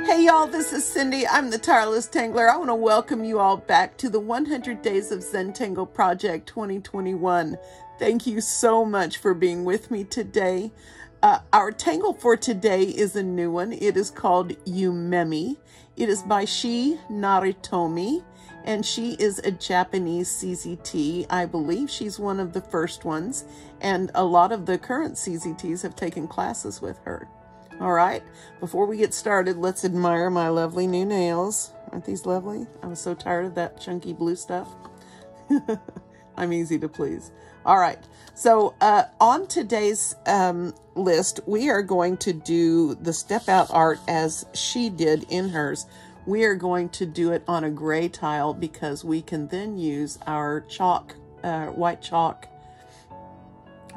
Hey y'all, this is Cindy. I'm the Tireless Tangler. I want to welcome you all back to the 100 Days of Zentangle Project 2021. Thank you so much for being with me today. Our tangle for today is a new one. It is called Yumemi. It is by Shie Naritomi, and she is a Japanese CZT. I believe she's one of the first ones, and a lot of the current CZTs have taken classes with her. All right, before we get started, let's admire my lovely new nails. Aren't these lovely? I was so tired of that chunky blue stuff. I'm easy to please. All right, so on today's list, we are going to do the step out art as she did in hers. We are going to do it on a gray tile because we can then use our chalk, white chalk,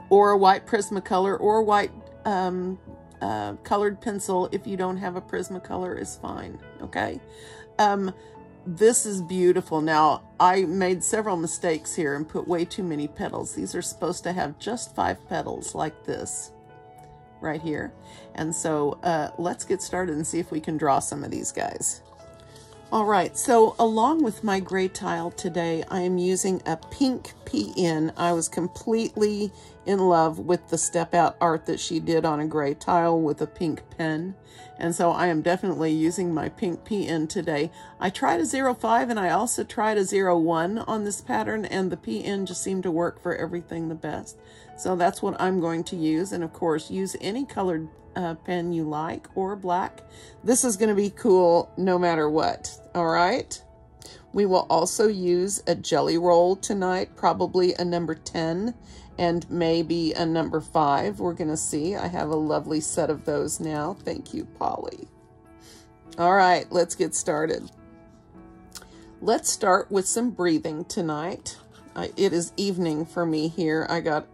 or a white Prismacolor, or white colored pencil. If you don't have a Prismacolor, is fine. Okay. This is beautiful. Now, I made several mistakes here and put way too many petals. These are supposed to have just 5 petals like this right here. And so let's get started and see if we can draw some of these guys. All right, so along with my gray tile today, I am using a pink PN. I was completely in love with the step out art that she did on a gray tile with a pink pen. And so I am definitely using my pink PN today. I tried a 05 and I also tried a 01 on this pattern, and the PN just seemed to work for everything the best. So that's what I'm going to use. And of course, use any colored pen you like, or black. This is going to be cool no matter what. All right. We will also use a jelly roll tonight, probably a number 10 and maybe a number 5. We're going to see. I have a lovely set of those now. Thank you, Polly. All right, let's get started. Let's start with some breathing tonight. It is evening for me here.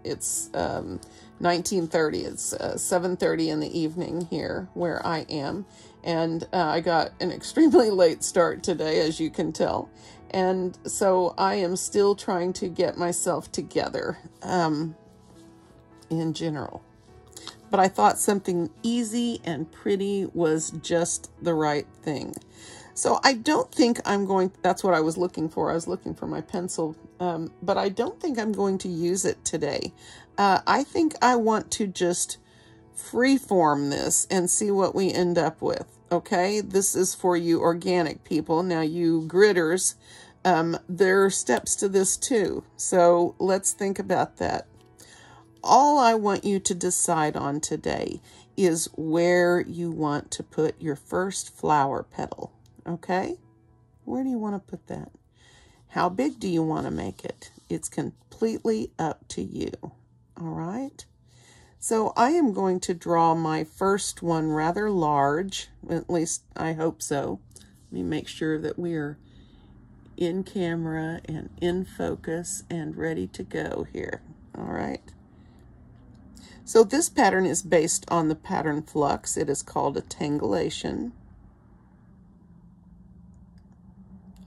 It's 19:30. It's 7:30 in the evening here where I am. And I got an extremely late start today, as you can tell. And so I am still trying to get myself together in general. But I thought something easy and pretty was just the right thing. So I don't think I'm going, that's what I was looking for. I was looking for my pencil, but I don't think I'm going to use it today. I think I want to just freeform this and see what we end up with. Okay, this is for you organic people. Now you gritters, there are steps to this too. So let's think about that. All I want you to decide on today is where you want to put your first flower petal. Okay, where do you want to put that? How big do you want to make it? It's completely up to you. All right. So I am going to draw my first one rather large, at least I hope so. Let me make sure that we are in camera and in focus and ready to go here. All right. So this pattern is based on the pattern Flux. It is called a tangulation.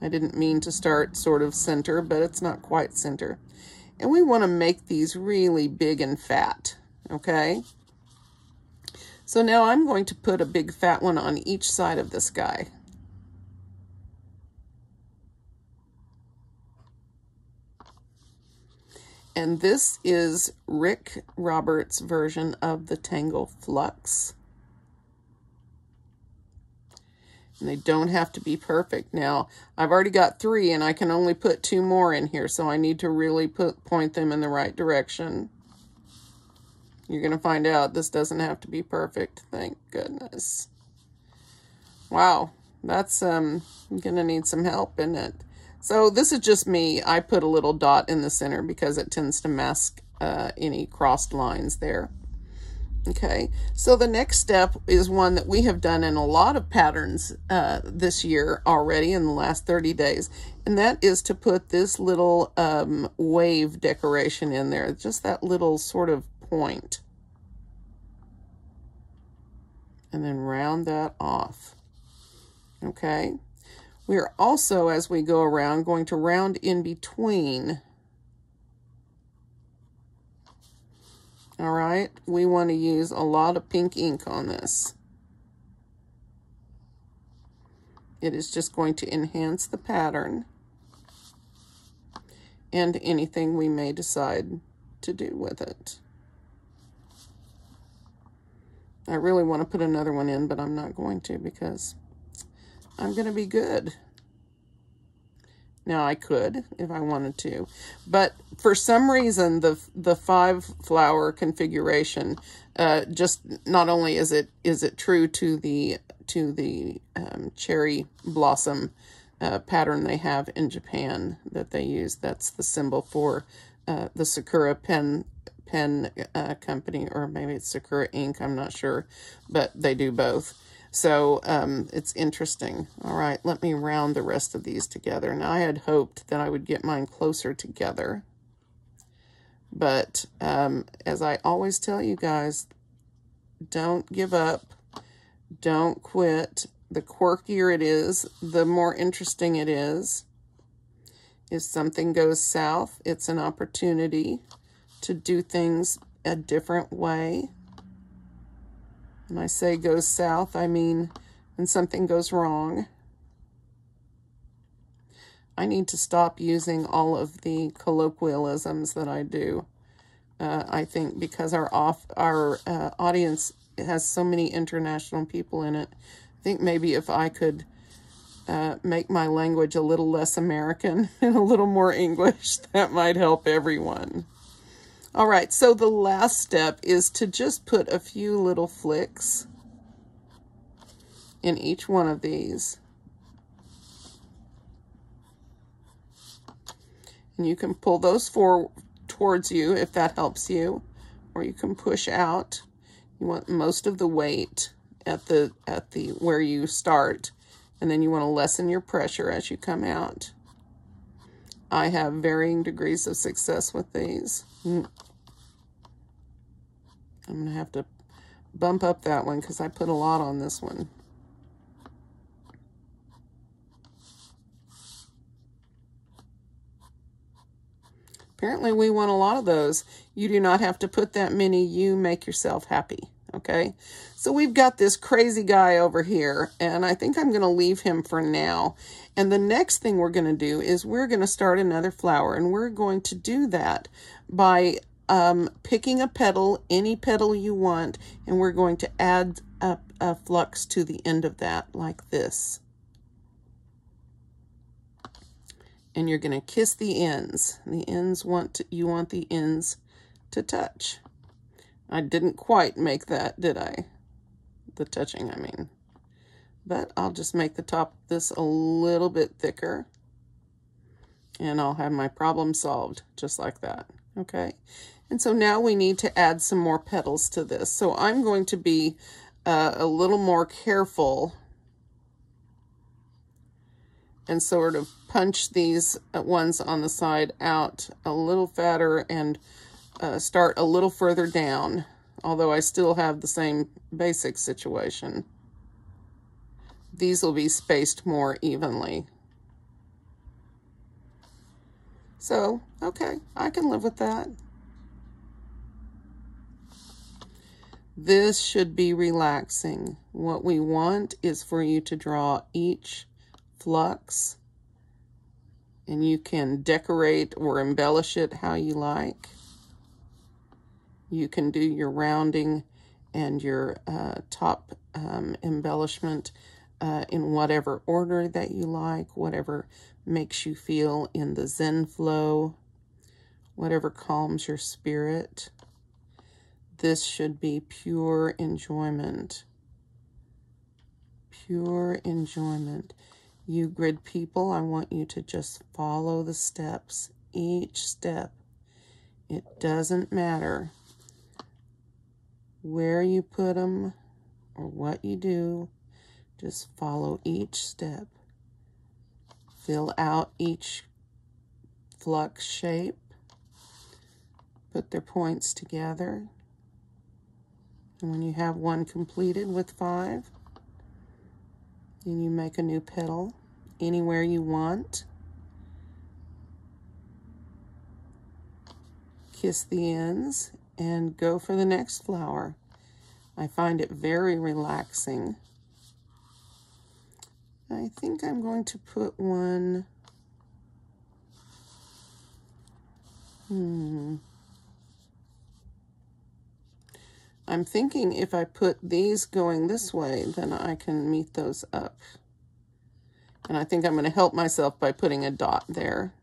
I didn't mean to start sort of center, but it's not quite center. And we want to make these really big and fat. Okay, so now I'm going to put a big fat one on each side of this guy. And this is Rick Roberts' version of the Tangle Flux. And they don't have to be perfect. Now, I've already got 3 and I can only put 2 more in here, so I need to really point them in the right direction. You're going to find out this doesn't have to be perfect. Thank goodness. Wow, that's going to need some help, isn't it? So this is just me. I put a little dot in the center because it tends to mask any crossed lines there. Okay, so the next step is one that we have done in a lot of patterns this year already in the last 30 days. And that is to put this little wave decoration in there. Just that little sort of point. And then round that off. Okay. We're also, as we go around, going to round in between. All right. We want to use a lot of pink ink on this. It is just going to enhance the pattern and anything we may decide to do with it. I really want to put another one in, but I'm not going to because I'm going to be good. Now I could if I wanted to, but for some reason the 5 flower configuration, just not only is it true to the cherry blossom pattern they have in Japan that they use. That's the symbol for the Sakura pen company, or maybe it's Sakura ink, I'm not sure, but they do both. So it's interesting. All right, let me round the rest of these together. Now I had hoped that I would get mine closer together, but as I always tell you guys, don't give up, don't quit. The quirkier it is, the more interesting it is. If something goes south, it's an opportunity to do things a different way. When I say goes south, I mean when something goes wrong. I need to stop using all of the colloquialisms that I do. I think because our audience has so many international people in it, I think maybe if I could make my language a little less American and a little more English, that might help everyone. All right, so the last step is to just put a few little flicks in each one of these. And you can pull those towards you if that helps you, or you can push out. You want most of the weight at the where you start, and then you want to lessen your pressure as you come out. I have varying degrees of success with these. I'm going to have to bump up that one because I put a lot on this one. Apparently we want a lot of those. You do not have to put that many. You make yourself happy, okay? So we've got this crazy guy over here, and I think I'm going to leave him for now. And the next thing we're going to do is we're going to start another flower, and we're going to do that by picking a petal, any petal you want, and we're going to add a flux to the end of that like this. And you're going to kiss the ends. The ends you want the ends to touch. I didn't quite make that, did I? The touching, I mean. But I'll just make the top of this a little bit thicker. And I'll have my problem solved, just like that. Okay? And so now we need to add some more petals to this. So I'm going to be a little more careful and sort of punch these ones on the side out a little fatter and start a little further down, although I still have the same basic situation. These will be spaced more evenly. So, okay, I can live with that. This should be relaxing. What we want is for you to draw each flux, and you can decorate or embellish it how you like. You can do your rounding and your top embellishment in whatever order that you like, whatever makes you feel in the Zen flow, whatever calms your spirit. This should be pure enjoyment. Pure enjoyment. You grid people, I want you to just follow the steps, each step. It doesn't matter where you put them or what you do. Just follow each step. Fill out each flux shape. Put their points together. And when you have one completed with 5, then you make a new petal anywhere you want. Kiss the ends and go for the next flower. I find it very relaxing. I think I'm going to put one. I'm thinking if I put these going this way, then I can meet those up. And I think I'm going to help myself by putting a dot there.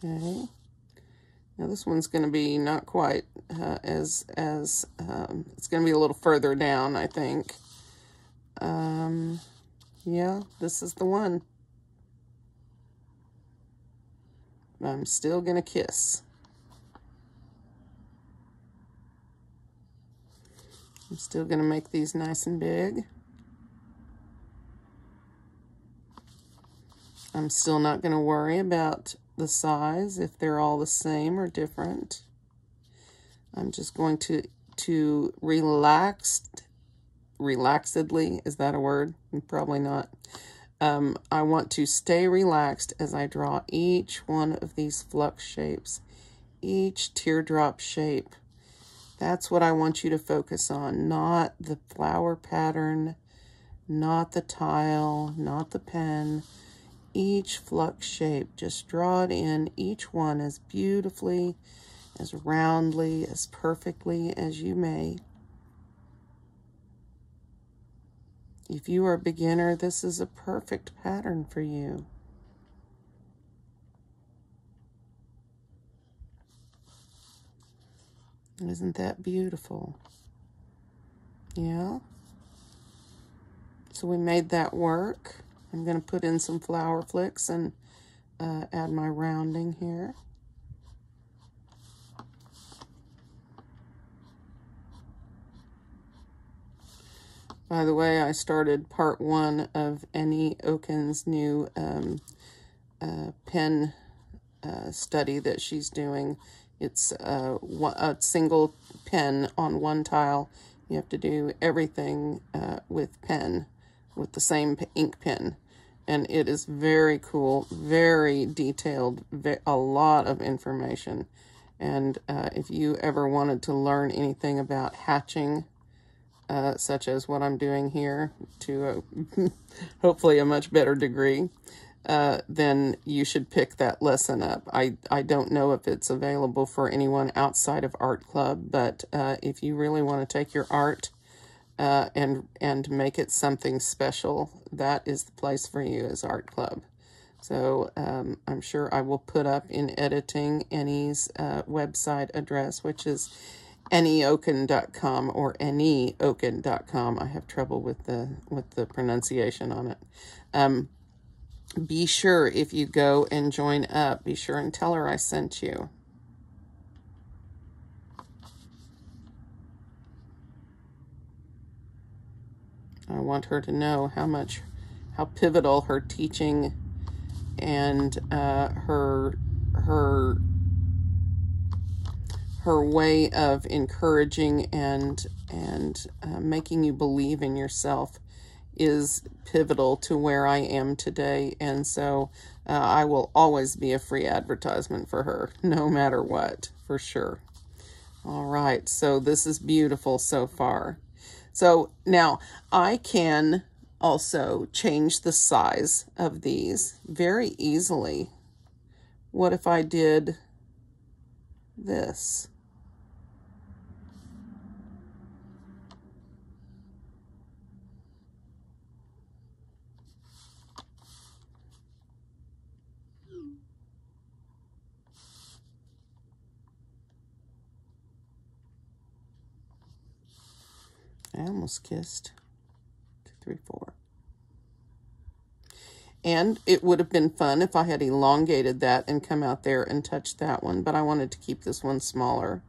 Okay. Now this one's going to be not quite it's going to be a little further down, I think. Yeah, this is the one. I'm still going to kiss. I'm still going to make these nice and big. I'm still not going to worry about the size, if they're all the same or different. I'm just going to relaxedly, is that a word? Probably not. I want to stay relaxed as I draw each one of these flux shapes, each teardrop shape. That's what I want you to focus on, not the flower pattern, not the tile, not the pen. Each flux shape, just draw it in, each one as beautifully, as roundly, as perfectly as you may. If you are a beginner, this is a perfect pattern for you. Isn't that beautiful? Yeah. So we made that work. I'm going to put in some flower flicks and add my rounding here. By the way, I started part 1 of Annie Oken's new pen study that she's doing. It's a single pen on one tile. You have to do everything with pen, with the same ink pen. And it is very cool, very detailed, a lot of information. And if you ever wanted to learn anything about hatching, such as what I'm doing here to hopefully a much better degree, then you should pick that lesson up. I don't know if it's available for anyone outside of Art Club, but if you really want to take your art and make it something special, that is the place for you, as Art Club. So I'm sure I will put up in editing Annie's website address, which is AnnieOken.com or AnnieOken.com. I have trouble with the pronunciation on it. Be sure, if you go and join up, be sure and tell her I sent you. I want her to know how pivotal her teaching and her way of encouraging and making you believe in yourself is pivotal to where I am today. And so I will always be a free advertisement for her, no matter what, for sure. All right, so this is beautiful so far. So now I can also change the size of these very easily. What if I did this? I almost kissed. 2, 3, 4. And it would have been fun if I had elongated that and come out there and touched that one, but I wanted to keep this one smaller.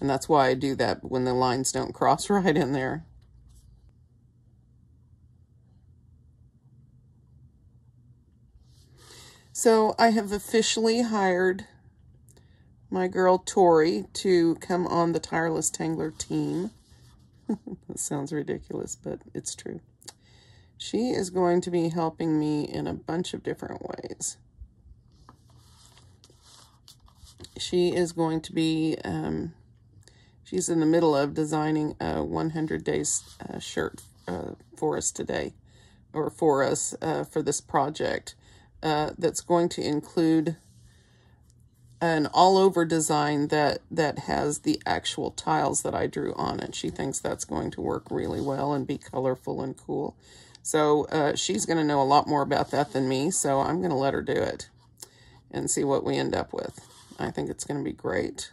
And that's why I do that when the lines don't cross right in there. So I have officially hired my girl Tori to come on the Tireless Tangler team. That sounds ridiculous, but it's true. She is going to be helping me in a bunch of different ways. She is going to be She's in the middle of designing a 100 days shirt for us today, or for us for this project, that's going to include an all-over design that has the actual tiles that I drew on it. She thinks that's going to work really well and be colorful and cool. So she's going to know a lot more about that than me, so I'm going to let her do it and see what we end up with. I think it's going to be great.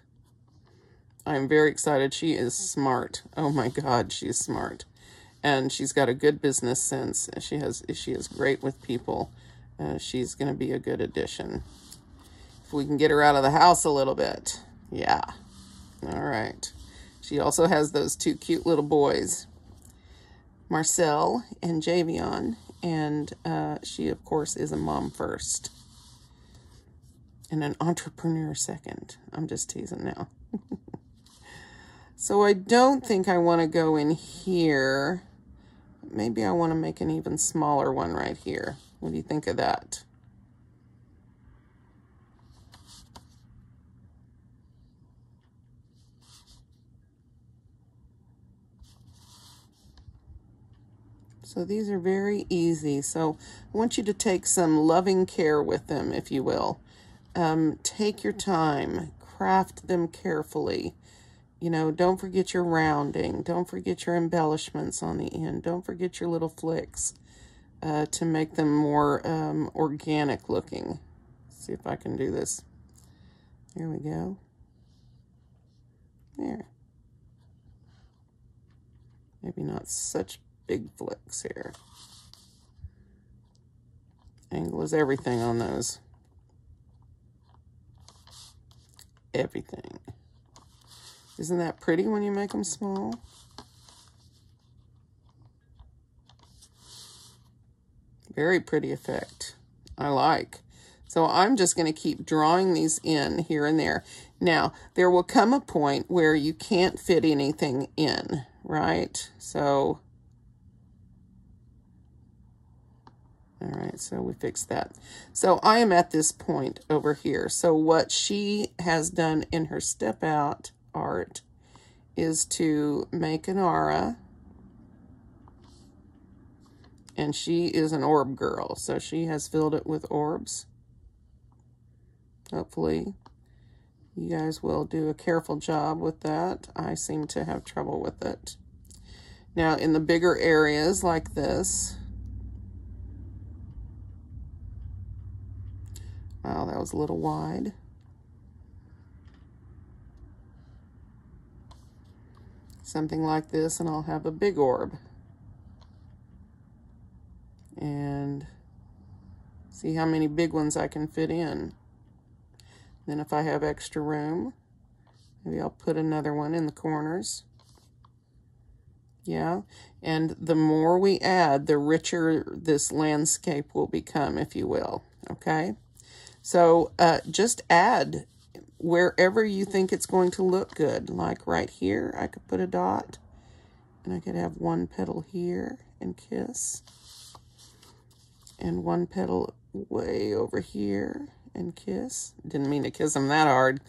I'm very excited. She is smart. Oh my God, she's smart. And she's got a good business sense. She is great with people. She's going to be a good addition. If we can get her out of the house a little bit. Yeah. All right. She also has those two cute little boys, Marcel and Javion. And she, of course, is a mom first. And an entrepreneur second. I'm just teasing now. So I don't think I want to go in here. Maybe I want to make an even smaller one right here. What do you think of that? So these are very easy. So I want you to take some loving care with them, if you will. Take your time, craft them carefully. You know, don't forget your rounding. Don't forget your embellishments on the end. Don't forget your little flicks to make them more organic looking. Let's see if I can do this. There we go. There. Maybe not such big flicks here. Angle is everything on those. Everything. Isn't that pretty when you make them small? Very pretty effect. I like. So I'm just going to keep drawing these in here and there. Now, there will come a point where you can't fit anything in, right? So, all right, so we fixed that. So I am at this point over here. So what she has done in her step out art is to make an aura, and she is an orb girl, so she has filled it with orbs. Hopefully you guys will do a careful job with that. I seem to have trouble with it. Now in the bigger areas like this, wow, that was a little wide. Something like this, and I'll have a big orb. And see how many big ones I can fit in. Then if I have extra room, maybe I'll put another one in the corners. Yeah, and the more we add, the richer this landscape will become, if you will, okay? So just add wherever you think it's going to look good. Like right here, I could put a dot, and I could have one petal here and kiss, and one petal way over here and kiss. Didn't mean to kiss him that hard.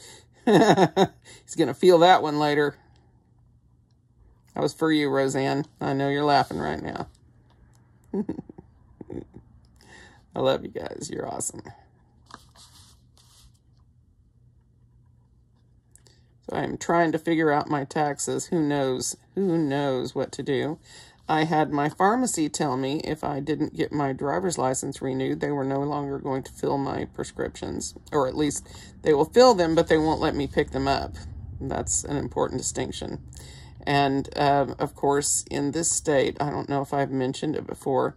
He's gonna feel that one later. That was for you, Roseanne. I know you're laughing right now. I love you guys. You're awesome. So I'm trying to figure out my taxes. Who knows? Who knows what to do? I had my pharmacy tell me if I didn't get my driver's license renewed, they were no longer going to fill my prescriptions. Or at least they will fill them, but they won't let me pick them up. That's an important distinction. And, of course, in this state, I don't know if I've mentioned it before,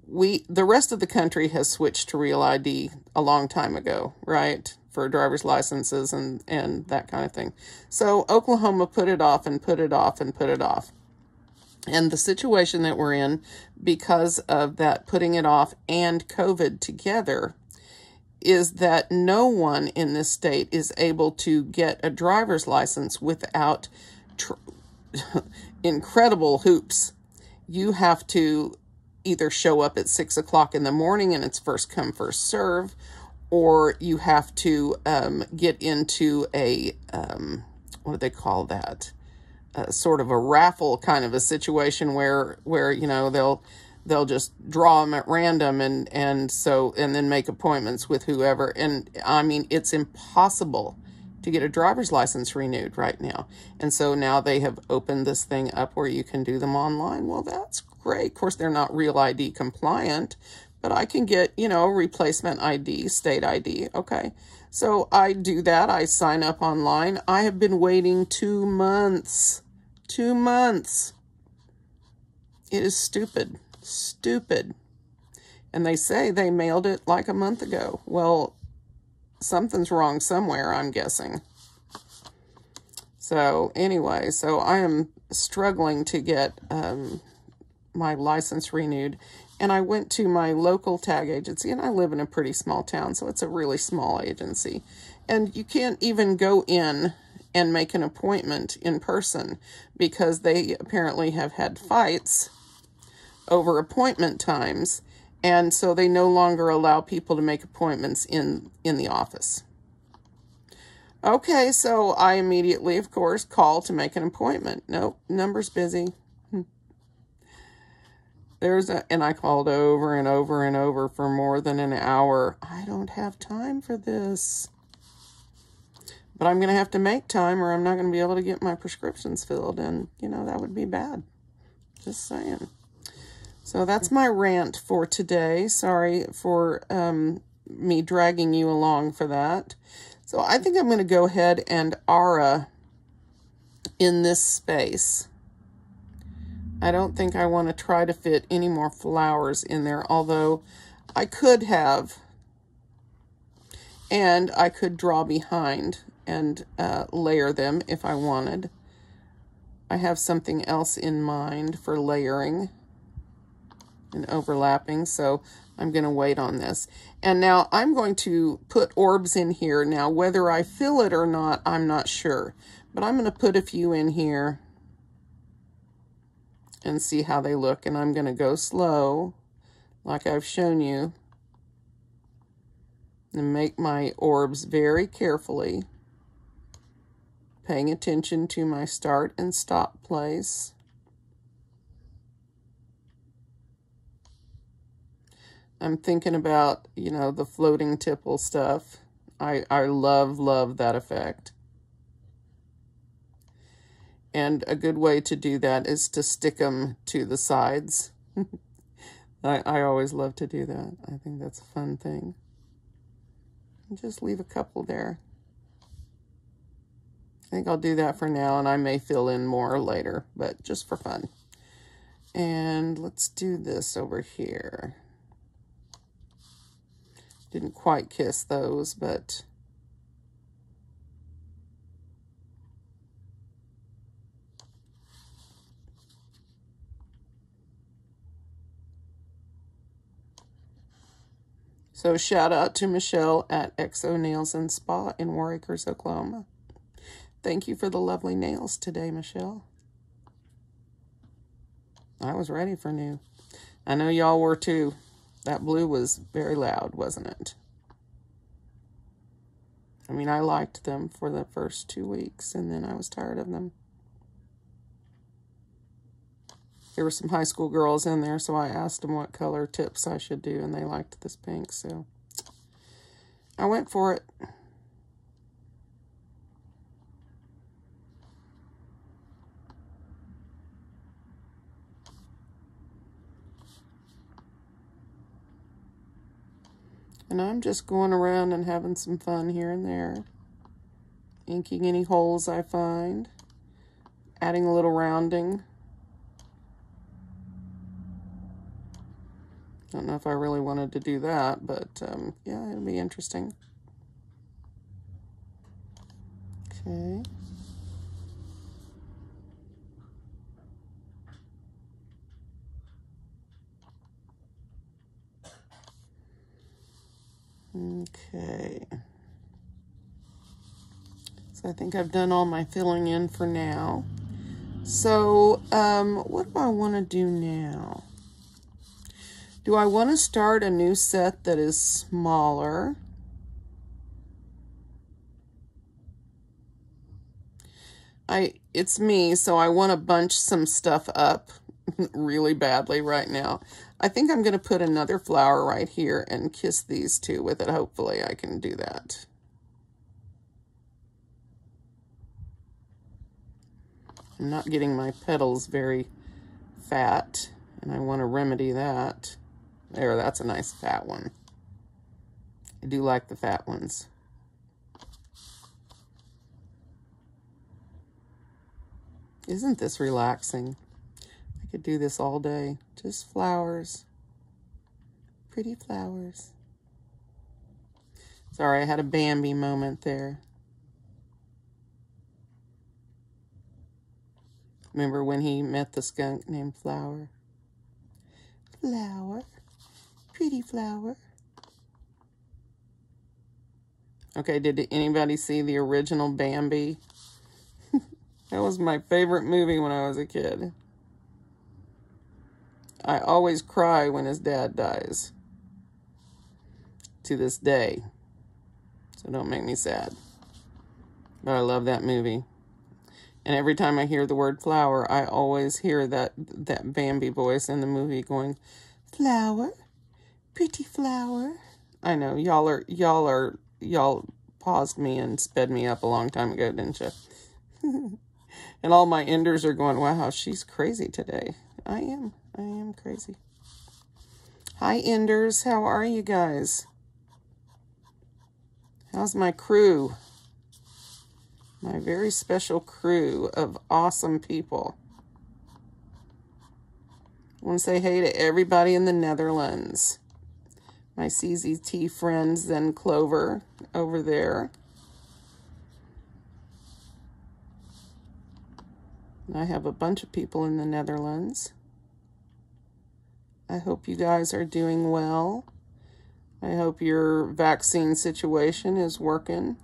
the rest of the country has switched to Real ID a long time ago, right? For driver's licenses and that kind of thing. So Oklahoma put it off and put it off and put it off. And the situation that we're in, because of that putting it off and COVID together, is that no one in this state is able to get a driver's license without incredible hoops. You have to either show up at 6 o'clock in the morning and it's first come, first serve, or you have to get into a what do they call that? Sort of a raffle kind of a situation where you know, they'll just draw them at random and then make appointments with whoever. And I mean, it's impossible to get a driver's license renewed right now. And so now they have opened this thing up where you can do them online. Well, that's great. Of course, they're not Real ID compliant, but I can get, you know, replacement ID, state ID. Okay. So I do that. I sign up online. I have been waiting 2 months. 2 months. It is stupid. Stupid. And they say they mailed it like a month ago. Well, something's wrong somewhere, I'm guessing. So anyway, so I am struggling to get my license renewed. And I went to my local tag agency, and I live in a pretty small town, so it's a really small agency. And you can't even go in and make an appointment in person because they apparently have had fights over appointment times, and so they no longer allow people to make appointments in the office. Okay, so I immediately, of course, call to make an appointment. Nope, number's busy. And I called over and over and over for more than an hour. I don't have time for this. But I'm going to have to make time or I'm not going to be able to get my prescriptions filled. And, you know, that would be bad. Just saying. So that's my rant for today. Sorry for me dragging you along for that. So I think I'm going to go ahead and aura in this space. I don't think I want to try to fit any more flowers in there, although I could have. And I could draw behind and layer them if I wanted. I have something else in mind for layering and overlapping, so I'm going to wait on this. And now I'm going to put orbs in here. Now, whether I fill it or not, I'm not sure. But I'm going to put a few in here and see how they look. And I'm going to go slow, like I've shown you, and make my orbs very carefully, paying attention to my start and stop place. I'm thinking about, you know, the floating tipple stuff. I love that effect. And a good way to do that is to stick them to the sides. I always love to do that. I think that's a fun thing. And just leave a couple there. I think I'll do that for now, and I may fill in more later, but just for fun. And let's do this over here. Didn't quite kiss those, but so shout out to Michelle at XO Nails and Spa in War Acres, Oklahoma. Thank you for the lovely nails today, Michelle. I was ready for new. I know y'all were too. That blue was very loud, wasn't it? I mean, I liked them for the first 2 weeks, and then I was tired of them. There were some high school girls in there, so I asked them what color tips I should do, and they liked this pink, so I went for it. And I'm just going around and having some fun here and there. Inking any holes I find. Adding a little rounding. Don't know if I really wanted to do that, but yeah, it'll be interesting. Okay. Okay. So I think I've done all my filling in for now. So what do I want to do now? Do I want to start a new set that is smaller? it's me, so I want to bunch some stuff up really badly right now. I think I'm going to put another flower right here and kiss these two with it. Hopefully I can do that. I'm not getting my petals very fat, and I want to remedy that. There, that's a nice fat one. I do like the fat ones. Isn't this relaxing? I could do this all day. Just flowers. Pretty flowers. Sorry, I had a Bambi moment there. Remember when he met the skunk named Flower? Flower. Pretty flower. Okay, did anybody see the original Bambi? That was my favorite movie when I was a kid. I always cry when his dad dies. To this day. So don't make me sad. But I love that movie. And every time I hear the word flower, I always hear that Bambi voice in the movie going, flower, pretty flower. I know, y'all paused me and sped me up a long time ago, didn't you? And all my enders are going, wow, she's crazy today. I am crazy. Hi, enders. How are you guys? How's my crew? My very special crew of awesome people. I want to say hey to everybody in the Netherlands. My CZT friends, then Clover over there. I have a bunch of people in the Netherlands. I hope you guys are doing well. I hope your vaccine situation is working.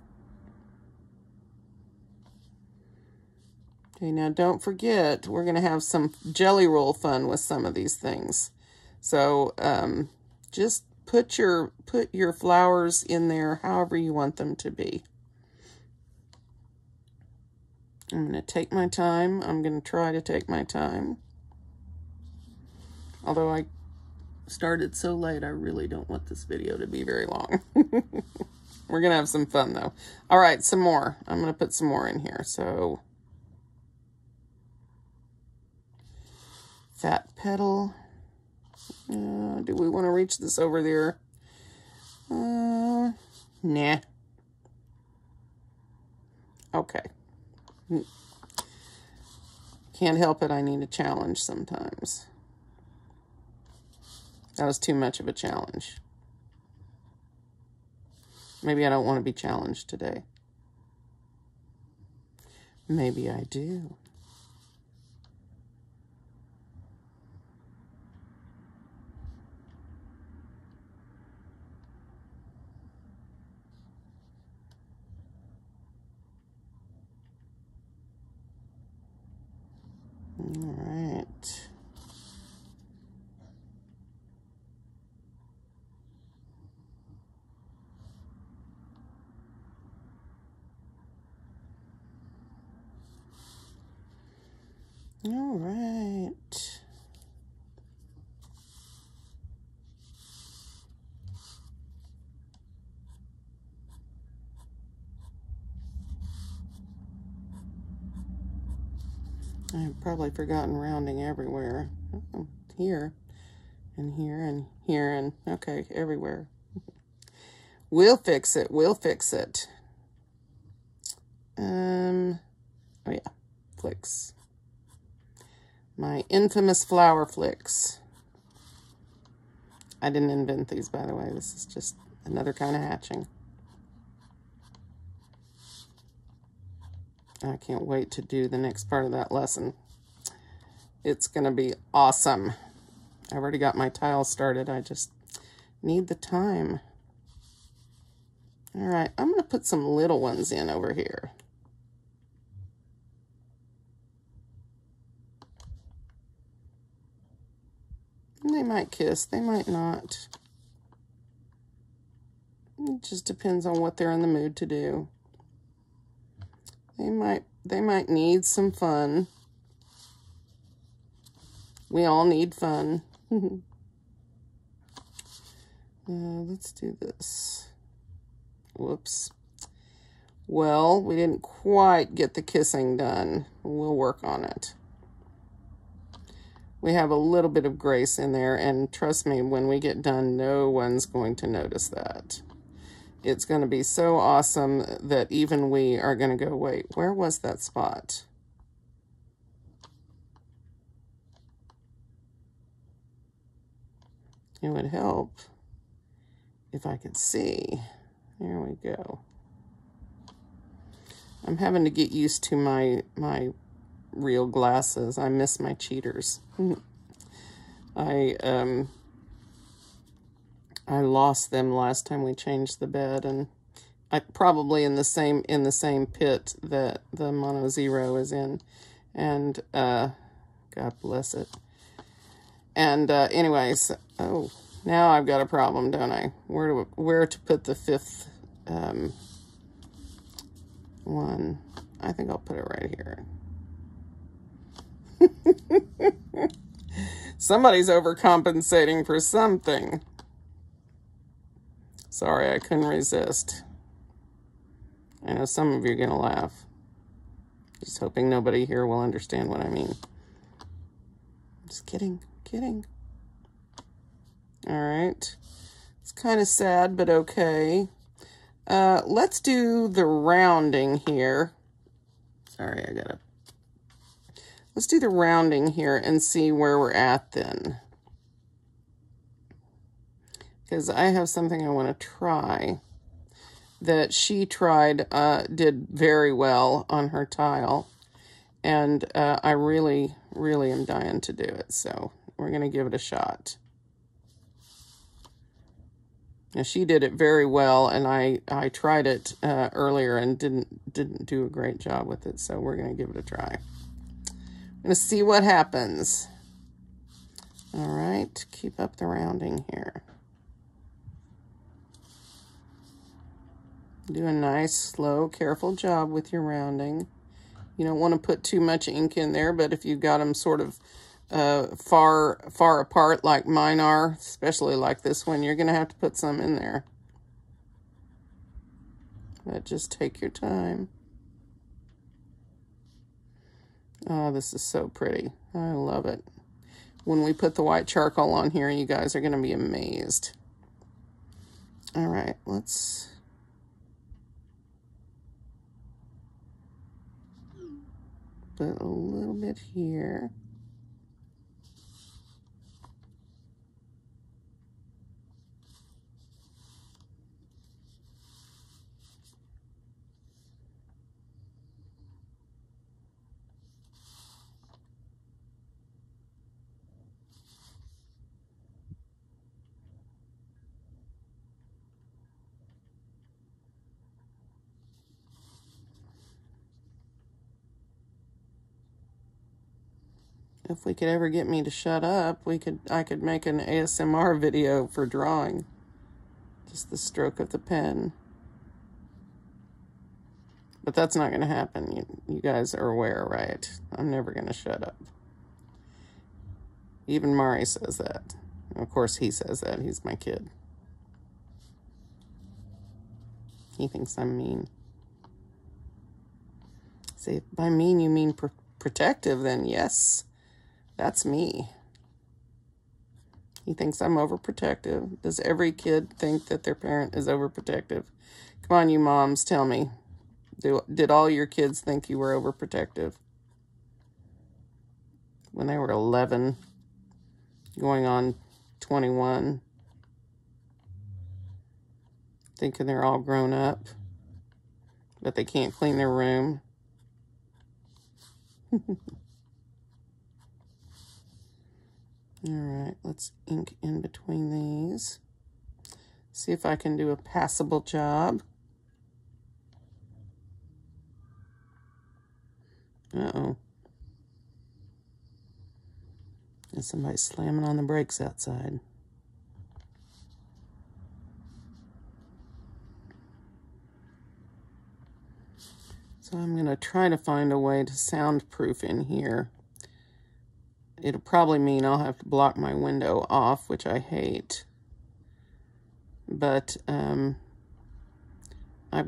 Okay, now don't forget, we're going to have some jelly roll fun with some of these things. So just put your flowers in there however you want them to be. I'm going to take my time. I'm going to try to take my time. Although I started so late, I really don't want this video to be very long. We're going to have some fun, though. All right, some more. I'm going to put some more in here. So, fat petal. Do we want to reach this over there? Nah. Okay. Can't help it, I need a challenge sometimes. That was too much of a challenge. Maybe I don't want to be challenged today. Maybe I do. All right. All right. I've probably forgotten rounding everywhere. Oh, here, and here, and here, and okay, everywhere. We'll fix it. We'll fix it. Oh yeah, flicks. My infamous flower flicks. I didn't invent these, by the way. This is just another kind of hatching. I can't wait to do the next part of that lesson. It's going to be awesome. I've already got my tile started. I just need the time. All right, I'm going to put some little ones in over here. They might kiss, they might not. It just depends on what they're in the mood to do. They might need some fun. We all need fun. Let's do this. Whoops. Well, we didn't quite get the kissing done. We'll work on it. We have a little bit of grace in there, and trust me, when we get done, no one's going to notice that. It's going to be so awesome that even we are going to go, wait, where was that spot? It would help if I could see. There we go. I'm having to get used to my real glasses. I miss my cheaters. I lost them last time we changed the bed, and I probably in the same pit that the Mono Zero is in, and God bless it. And anyways, oh, now I've got a problem, don't I? Where to put the fifth one? I think I'll put it right here. Somebody's overcompensating for something. Sorry, I couldn't resist. I know some of you are gonna laugh. Just hoping nobody here will understand what I mean. Just kidding, kidding. All right. It's kind of sad, but okay. Let's do the rounding here. Sorry, let's do the rounding here and see where we're at then. Because I have something I want to try that she tried, did very well on her tile. And I really, really am dying to do it. So we're going to give it a shot. Now, she did it very well, and I tried it earlier and didn't do a great job with it. So we're going to give it a try. I'm going to see what happens. All right, keep up the rounding here. Do a nice, slow, careful job with your rounding. You don't want to put too much ink in there, but if you've got them sort of far apart like mine are, especially like this one, you're going to have to put some in there. But just take your time. Oh, this is so pretty. I love it. When we put the white charcoal on here, you guys are going to be amazed. All right, let's... put a little bit here. If we could ever get me to shut up, I could make an ASMR video for drawing. Just the stroke of the pen. But that's not going to happen. You guys are aware, right? I'm never going to shut up. Even Mari says that. Of course, he says that. He's my kid. He thinks I'm mean. See, if by mean you mean protective, then yes. That's me. He thinks I'm overprotective. Does every kid think that their parent is overprotective? Come on, you moms, tell me. Did all your kids think you were overprotective? When they were 11, going on 21, thinking they're all grown up, but they can't clean their room. All right, let's ink in between these. See if I can do a passable job. Uh-oh. There's somebody slamming on the brakes outside. So I'm going to try to find a way to soundproof in here. It'll probably mean I'll have to block my window off, which I hate. But I've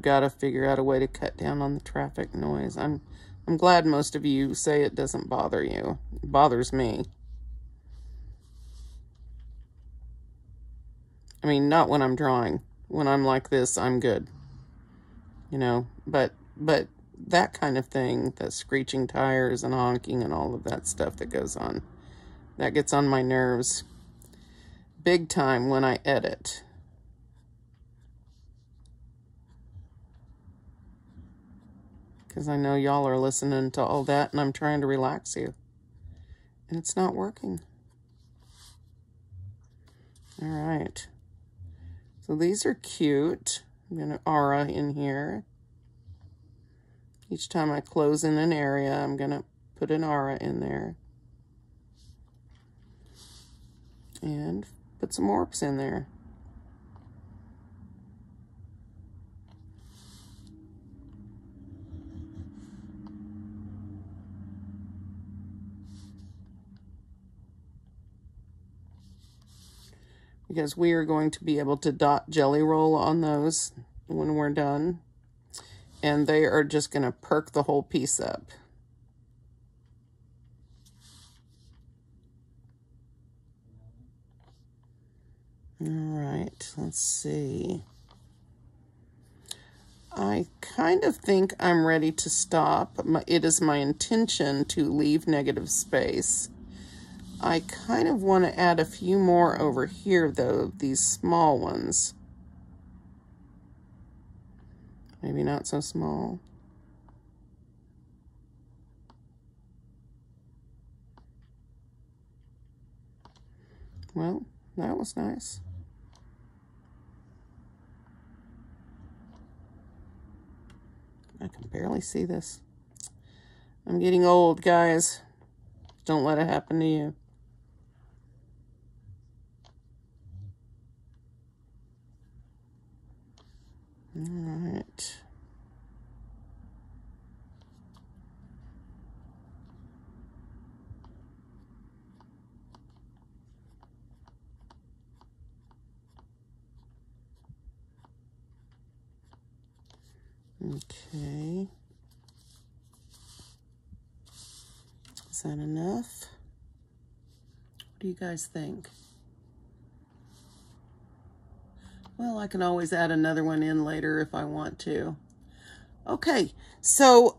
got to figure out a way to cut down on the traffic noise. I'm glad most of you say it doesn't bother you. It bothers me. I mean, not when I'm drawing. When I'm like this, I'm good. You know, but that kind of thing, that screeching tires and honking and all of that stuff that goes on, that gets on my nerves big time when I edit. Because I know y'all are listening to all that and I'm trying to relax you. And it's not working. All right. So these are cute. I'm going to aura in here. Each time I close in an area, I'm going to put an aura in there. And put some orbs in there. Because we are going to be able to dot jelly roll on those when we're done. And they are just going to perk the whole piece up. All right, let's see. I kind of think I'm ready to stop. It is my intention to leave negative space. I kind of want to add a few more over here, though, these small ones. Maybe not so small. Well, that was nice. I can barely see this. I'm getting old, guys. Don't let it happen to you. All right. Okay. Is that enough? What do you guys think? Well, I can always add another one in later if I want to. Okay, so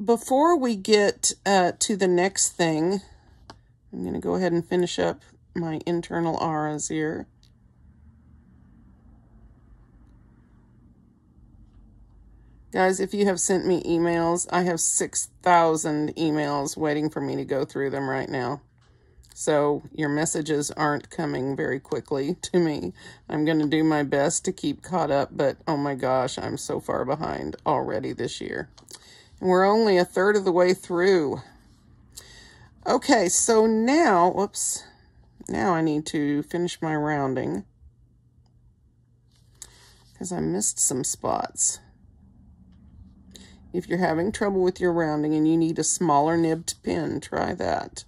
before we get to the next thing, I'm going to go ahead and finish up my internal auras here. Guys, if you have sent me emails, I have 6,000 emails waiting for me to go through them right now. So your messages aren't coming very quickly to me. I'm going to do my best to keep caught up, but oh my gosh, I'm so far behind already this year. And we're only a third of the way through. Okay, so now, whoops, now I need to finish my rounding because I missed some spots. If you're having trouble with your rounding and you need a smaller nibbed pen, try that.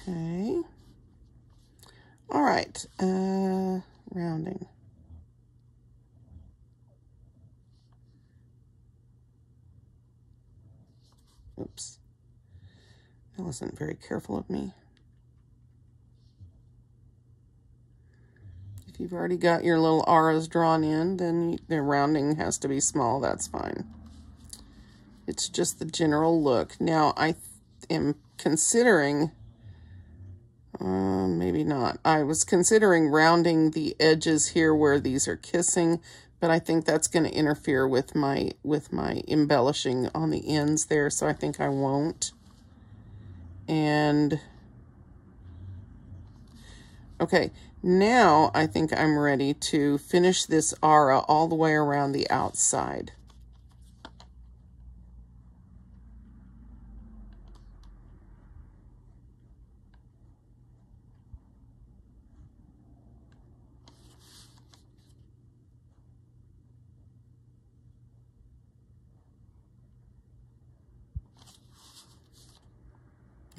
Okay. All right. Rounding. Oops. That wasn't very careful of me. If you've already got your little auras drawn in, then the rounding has to be small. That's fine. It's just the general look. Now, I am considering... maybe not. I was considering rounding the edges here where these are kissing, but I think that's going to interfere with my embellishing on the ends there, so I think I won't. And okay, now I think I'm ready to finish this aura all the way around the outside.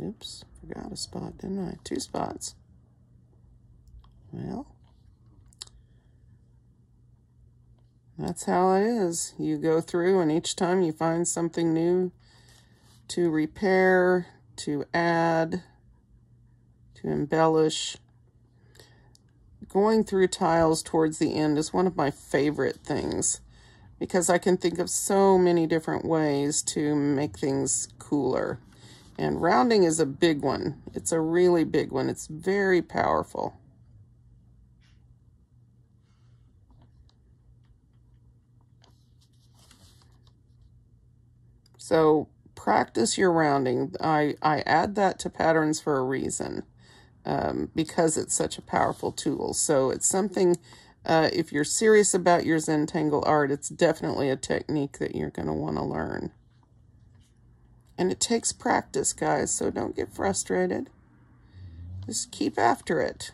Oops, forgot a spot, didn't I? 2 spots. Well, that's how it is. You go through, and each time you find something new to repair, to add, to embellish. Going through tiles towards the end is one of my favorite things, because I can think of so many different ways to make things cooler. And rounding is a big one. It's a really big one. It's very powerful. So practice your rounding. I add that to patterns for a reason, because it's such a powerful tool. So it's something, if you're serious about your Zentangle art, it's definitely a technique that you're going to want to learn. And it takes practice, guys, so don't get frustrated. Just keep after it.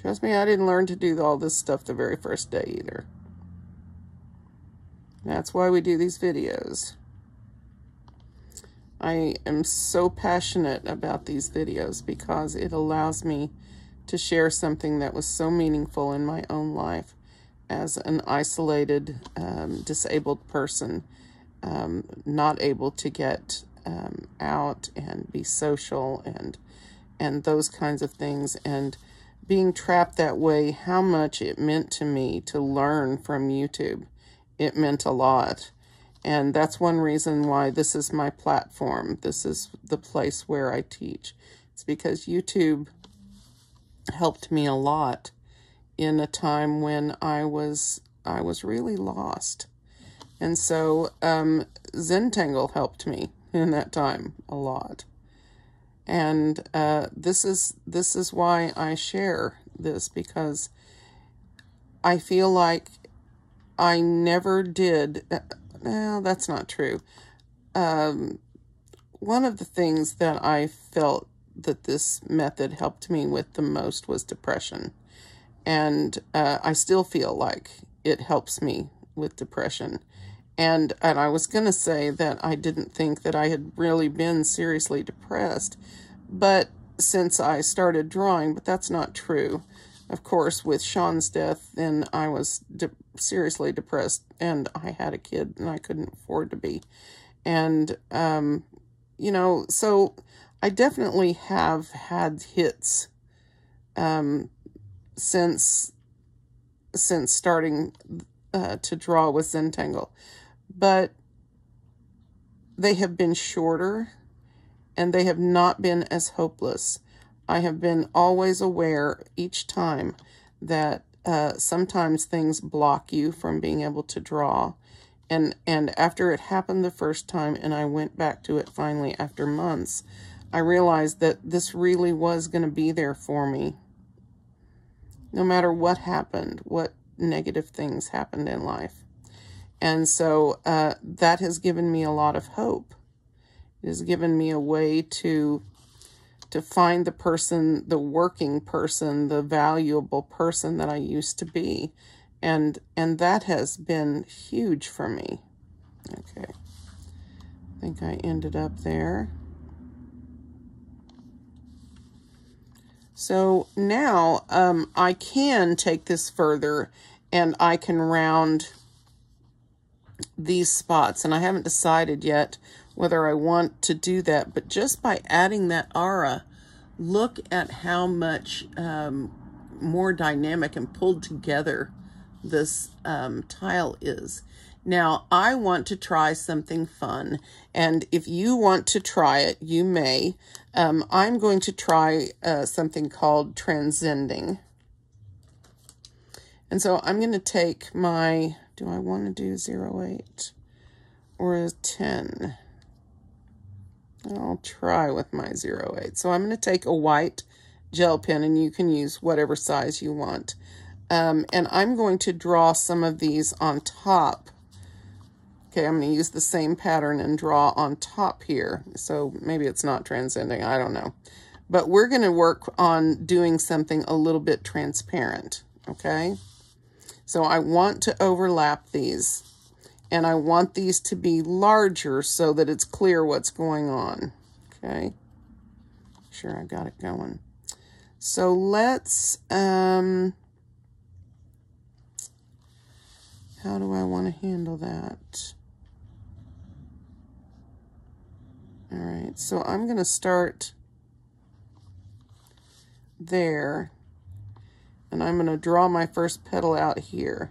Trust me, I didn't learn to do all this stuff the very first day either. That's why we do these videos. I am so passionate about these videos because it allows me to share something that was so meaningful in my own life as an isolated, disabled person. Not able to get out and be social and those kinds of things, and being trapped that way, how much it meant to me to learn from YouTube. It meant a lot, and that's one reason why this is my platform. This is the place where I teach. It's because YouTube helped me a lot in a time when I was really lost. And so Zentangle helped me in that time a lot. And this is why I share this, because I feel like I never did. Well, that's not true. One of the things that I felt that this method helped me with the most was depression. And I still feel like it helps me with depression. And I was going to say that I didn't think that I had really been seriously depressed, but since I started drawing, but that's not true. Of course, with Sean's death, then I was seriously depressed, and I had a kid, and I couldn't afford to be. And, you know, so I definitely have had hits since starting to draw with Zentangle. But they have been shorter, and they have not been as hopeless. I have been always aware each time that sometimes things block you from being able to draw. And after it happened the first time, and I went back to it finally after months, I realized that this really was going to be there for me. No matter what happened, what negative things happened in life. And so that has given me a lot of hope. It has given me a way to find the person, the working person, the valuable person that I used to be. And that has been huge for me. Okay. I think I ended up there. So now I can take this further, and I can round these spots, and I haven't decided yet whether I want to do that, but just by adding that aura, look at how much more dynamic and pulled together this tile is. Now, I want to try something fun, and if you want to try it, you may. I'm going to try something called Transcending. And so I'm going to take my, do I want to do 0.8 or a 10? I'll try with my 0.8. So I'm going to take a white gel pen, and you can use whatever size you want. And I'm going to draw some of these on top. Okay, I'm going to use the same pattern and draw on top here. So maybe it's not transcending, I don't know. But we're going to work on doing something a little bit transparent, okay? So I want to overlap these, and I want these to be larger so that it's clear what's going on, okay? Sure, I got it going. So let's, how do I want to handle that? All right, so I'm going to start there, and I'm going to draw my first petal out here.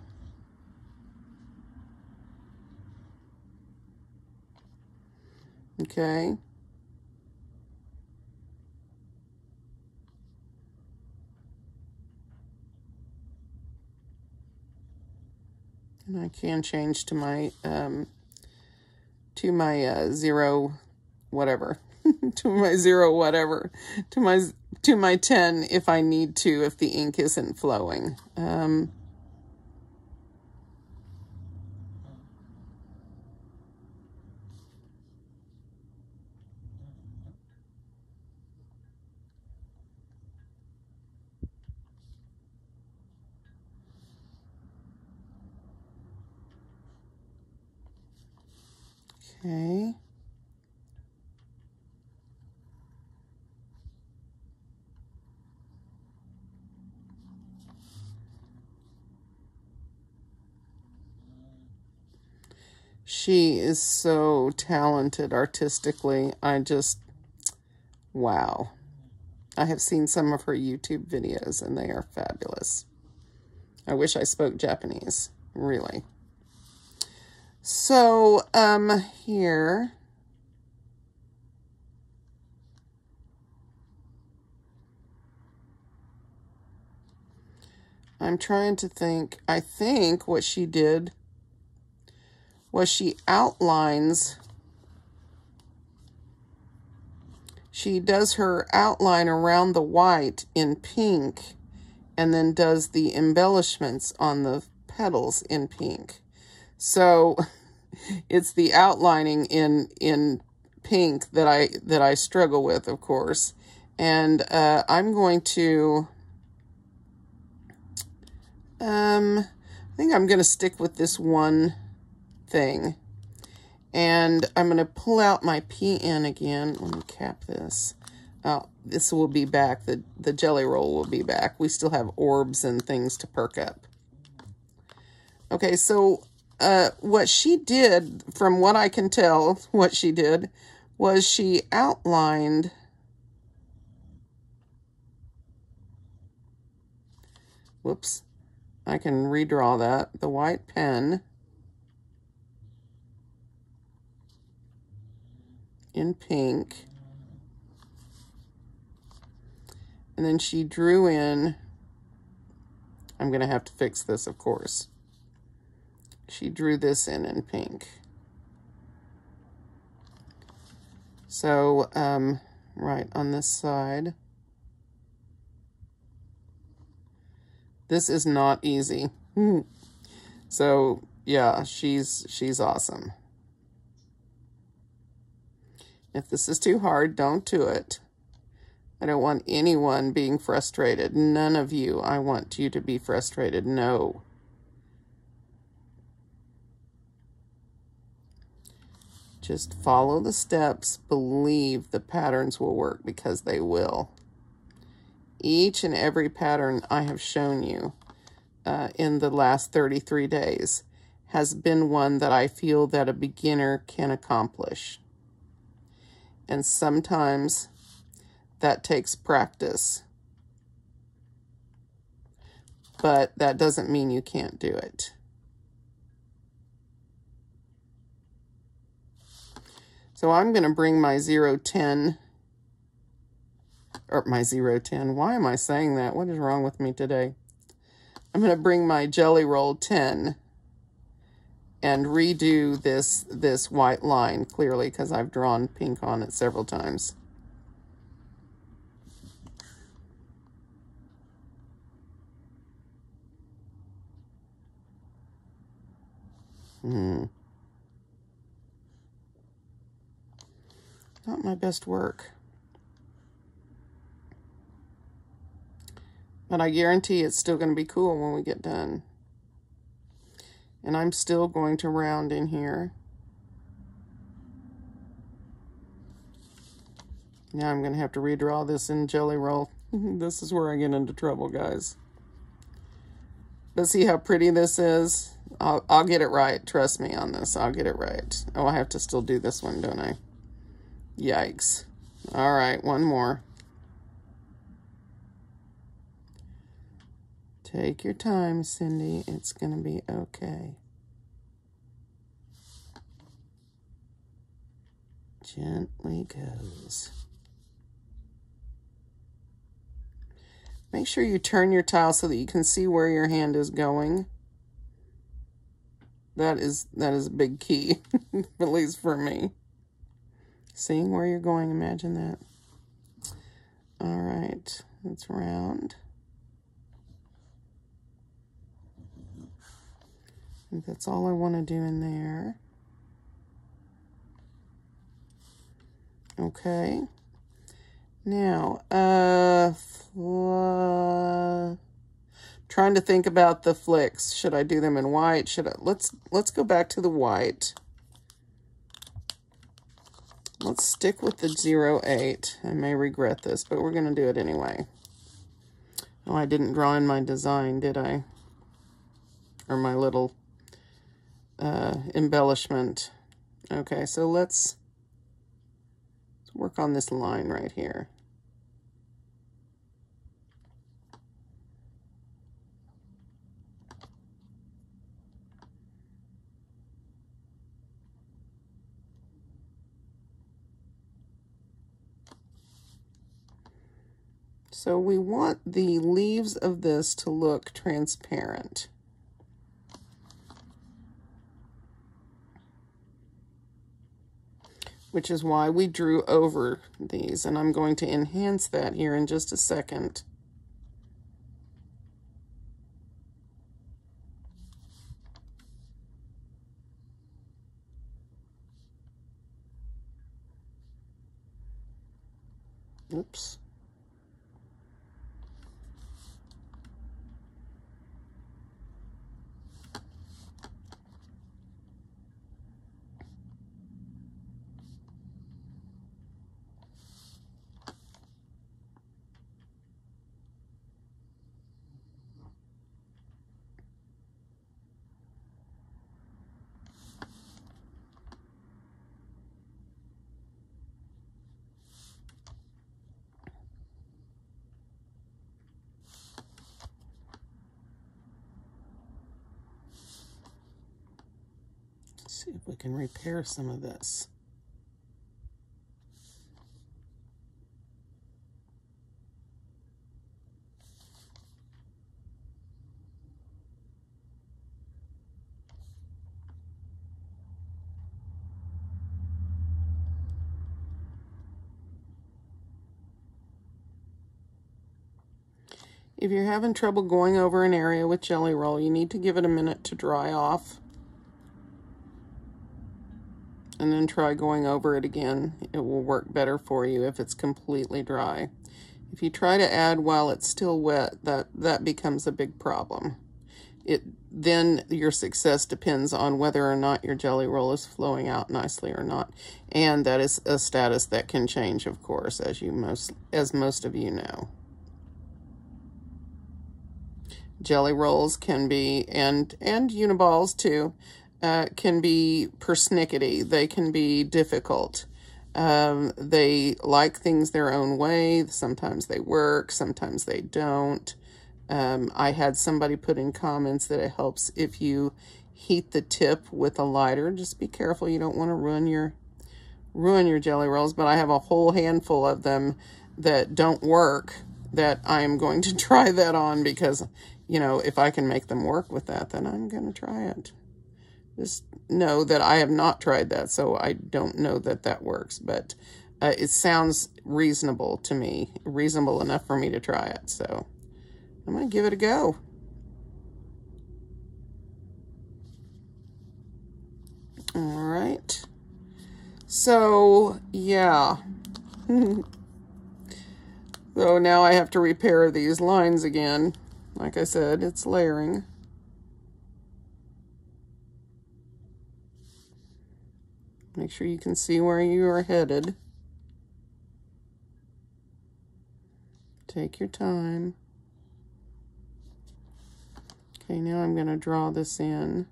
Okay. And I can change to my 0 whatever, to my 0 whatever, to my 10 if I need to, if the ink isn't flowing. Okay. She is so talented artistically. Wow. I have seen some of her YouTube videos, and they are fabulous. I wish I spoke Japanese, really. So, here, I'm trying to think. I think what she did was she does her outline around the white in pink, and then does the embellishments on the petals in pink. So it's the outlining in pink that I struggle with, of course. And I'm going to, I think I'm going to stick with this one thing. And I'm going to pull out my PN again. Let me cap this. This will be back. The jelly roll will be back. We still have orbs and things to perk up. Okay, so what she did, from what I can tell, what she did was she outlined whoops, I can redraw that. The white pen in pink. And then she drew in, I'm going to have to fix this, of course. She drew this in pink. So, right on this side. This is not easy. So, yeah, she's awesome. If this is too hard, don't do it. I don't want anyone being frustrated. None of you. I want you to be frustrated. No. Just follow the steps. Believe the patterns will work, because they will. Each and every pattern I have shown you in the last 33 days has been one that I feel that a beginner can accomplish. And sometimes that takes practice. But that doesn't mean you can't do it. So I'm going to bring my 010, or my 010, why am I saying that? What is wrong with me today? I'm going to bring my Jelly Roll 10, and redo this white line clearly, because I've drawn pink on it several times. Not my best work. But I guarantee it's still going to be cool when we get done. And I'm still going to round in here. Now I'm going to have to redraw this in Jelly Roll. This is where I get into trouble, guys. But see how pretty this is? I'll get it right. Trust me on this. I'll get it right. Oh, I have to still do this one, don't I? Yikes. All right, one more. Take your time, Cindy. It's going to be okay. Gently goes. Make sure you turn your tile so that you can see where your hand is going. That is a big key, at least for me. Seeing where you're going, imagine that. All right, let's round. I think that's all I want to do in there. Okay. Now, trying to think about the flicks. Should I do them in white? Should I? Let's go back to the white. Let's stick with the 08. I may regret this, but we're going to do it anyway. Oh, I didn't draw in my design, did I? Or my little embellishment. Okay, so let's work on this line right here. So we want the leaves of this to look transparent. Which is why we drew over these, and I'm going to enhance that here in just a second. Oops. See if we can repair some of this. If you're having trouble going over an area with Jelly Roll, you need to give it a minute to dry off. And then try going over it again. It will work better for you if it's completely dry. If you try to add while it's still wet, that becomes a big problem. Then your success depends on whether or not your Jelly Roll is flowing out nicely or not. And that is a status that can change, of course, as most of you know. Jelly Rolls can be, and Uniballs too, can be persnickety. They can be difficult. They like things their own way. Sometimes they work, sometimes they don't. I had somebody put in comments that it helps if you heat the tip with a lighter. Just be careful, you don't want to ruin your Jelly Rolls, but I have a whole handful of them that don't work that I'm going to try that on because, you know, if I can make them work with that, then I'm going to try it. Just know that I have not tried that, so I don't know that that works, but it sounds reasonable to me, reasonable enough for me to try it, so I'm going to give it a go. All right. So, yeah. So now I have to repair these lines again. Like I said, it's layering. Make sure you can see where you are headed. Take your time. Okay, now I'm going to draw this in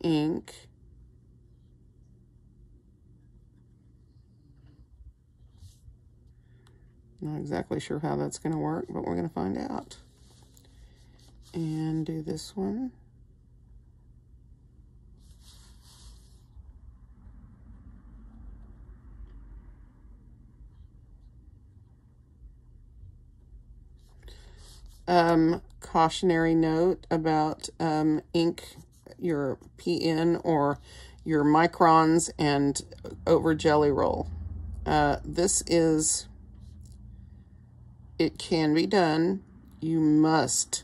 ink. Not exactly sure how that's going to work, but we're going to find out. And do this one. Cautionary note about ink, your PN or your microns and over jelly roll. This is, it can be done. You must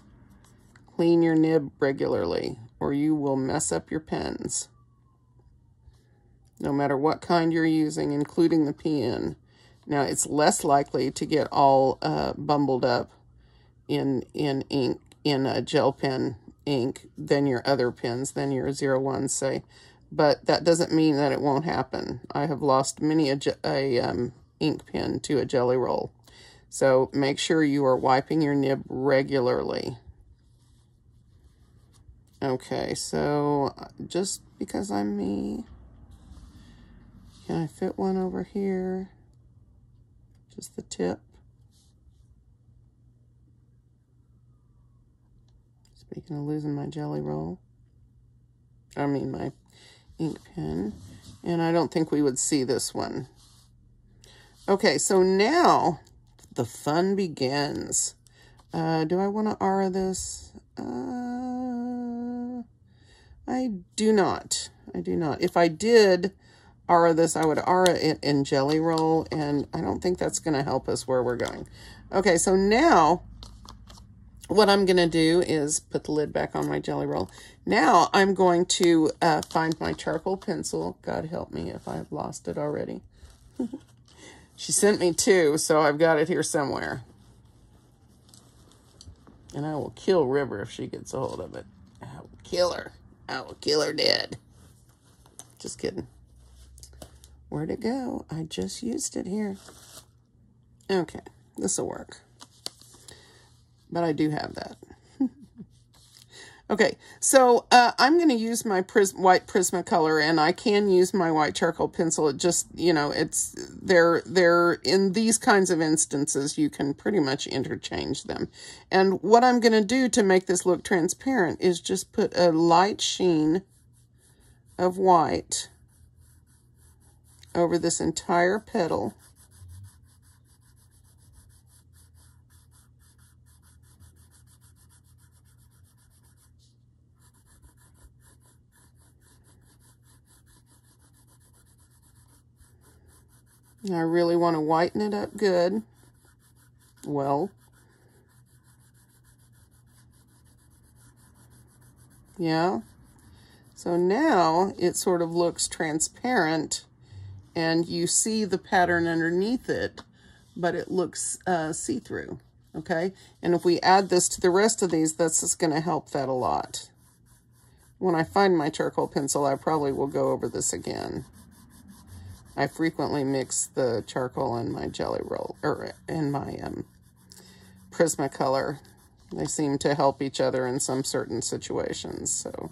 clean your nib regularly or you will mess up your pens. No matter what kind you're using, including the PN. Now, it's less likely to get all bumbled up in ink, in a gel pen ink than your other pens, than your 01s say. But that doesn't mean that it won't happen. I have lost many a ink pen to a jelly roll. So make sure you are wiping your nib regularly. Okay, so just because I'm me, can I fit one over here? Just the tip. Speaking of losing my jelly roll, I mean my ink pen, and I don't think we would see this one. Okay, so now the fun begins. Do I want to aura this? I do not. I do not. If I did aura this, I would aura it in jelly roll, and I don't think that's going to help us where we're going. Okay, so now what I'm going to do is put the lid back on my jelly roll. Now I'm going to find my charcoal pencil. God help me if I've lost it already. She sent me two, so I've got it here somewhere. And I will kill River if she gets a hold of it. I will kill her. I will kill her dead. Just kidding. Where'd it go? I just used it here. Okay, this will work. But I do have that. Okay, so I'm going to use my white Prismacolor, and I can use my white charcoal pencil. It just, you know, it's they're in these kinds of instances, you can pretty much interchange them. And what I'm going to do to make this look transparent is just put a light sheen of white over this entire petal. I really want to whiten it up good. Well, yeah. So now it sort of looks transparent and you see the pattern underneath it, but it looks see-through, okay? And if we add this to the rest of these, that's just going to help that a lot. When I find my charcoal pencil, I probably will go over this again. I frequently mix the charcoal in my jelly roll, or in my Prismacolor. They seem to help each other in some certain situations, so.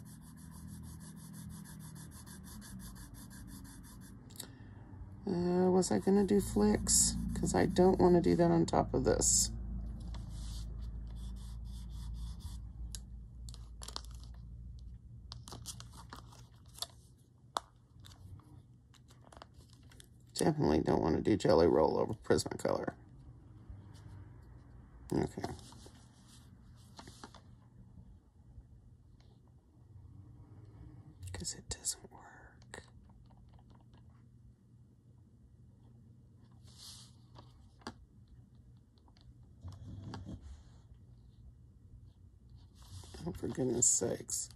Was I going to do flicks? Because I don't want to do that on top of this. Definitely don't want to do jelly roll over Prismacolor. Okay. It doesn't work. Oh, for goodness sakes.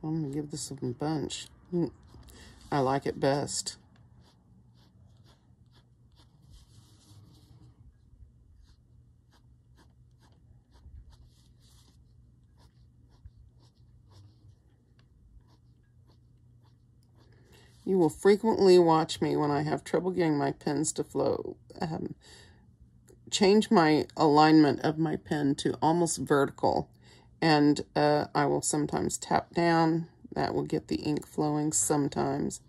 I'm going to give this a bunch. I like it best. You will frequently watch me when I have trouble getting my pens to flow. Change my alignment of my pen to almost vertical, and I will sometimes tap down. That will get the ink flowing sometimes.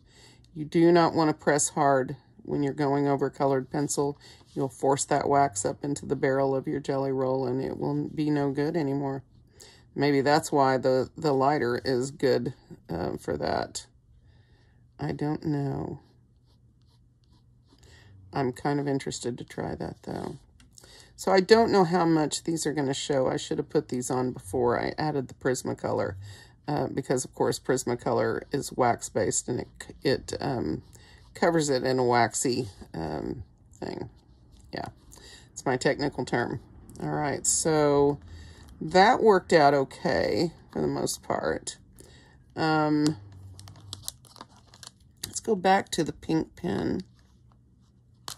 You do not want to press hard when you're going over colored pencil. You'll force that wax up into the barrel of your jelly roll, and it will be no good anymore. Maybe that's why the lighter is good for that. I don't know. I'm kind of interested to try that, though. So I don't know how much these are going to show. I should have put these on before I added the Prismacolor, because, of course, Prismacolor is wax-based, and it covers it in a waxy thing. Yeah, it's my technical term. All right, so that worked out okay for the most part. Let's go back to the pink pen. I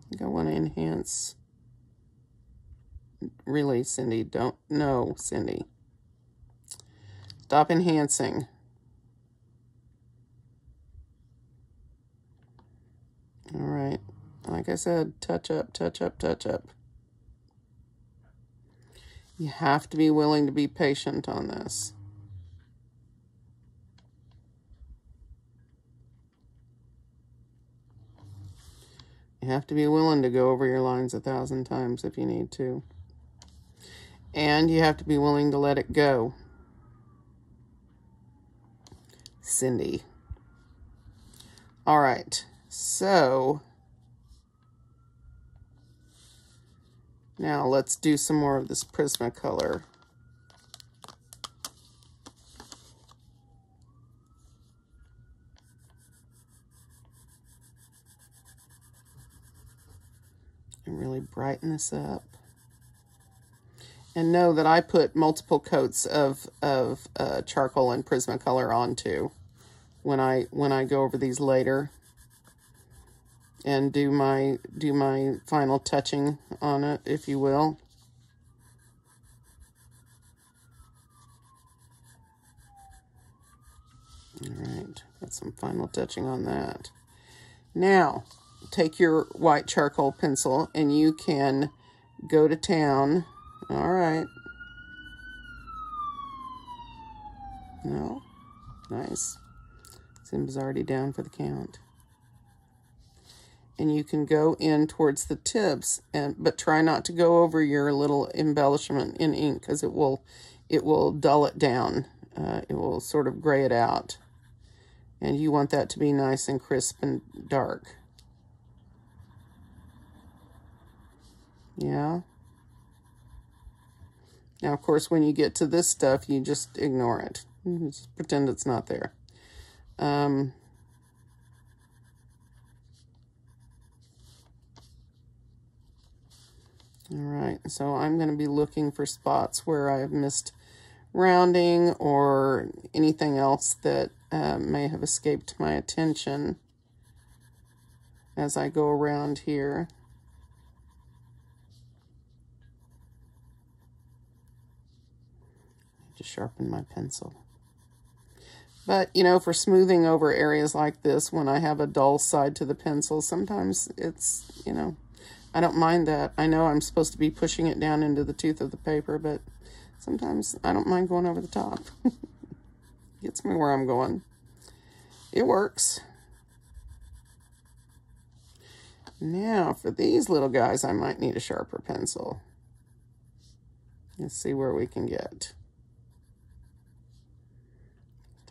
think I want to enhance. Really, Cindy, don't. No, Cindy. Stop enhancing. All right. Like I said, touch up, touch up, touch up. You have to be willing to be patient on this. You have to be willing to go over your lines 1,000 times if you need to. And you have to be willing to let it go. Cindy. All right, so now let's do some more of this Prismacolor. And really brighten this up. And know that I put multiple coats of charcoal and Prismacolor onto when I go over these later and do my final touching on it, if you will. All right, got some final touching on that. Now, take your white charcoal pencil and you can go to town. All right. No? Nice. Simba's already down for the count. And you can go in towards the tips, but try not to go over your little embellishment in ink, because it will dull it down. It will sort of gray it out. And you want that to be nice and crisp and dark. Yeah. Now, of course, when you get to this stuff, you just ignore it. Just pretend it's not there. All right, so I'm going to be looking for spots where I've missed rounding or anything else that may have escaped my attention as I go around here. To sharpen my pencil. But, you know, for smoothing over areas like this, when I have a dull side to the pencil, sometimes it's, you know, I don't mind that. I know I'm supposed to be pushing it down into the tooth of the paper, but sometimes I don't mind going over the top. Gets me where I'm going. It works. Now, for these little guys, I might need a sharper pencil. Let's see where we can get.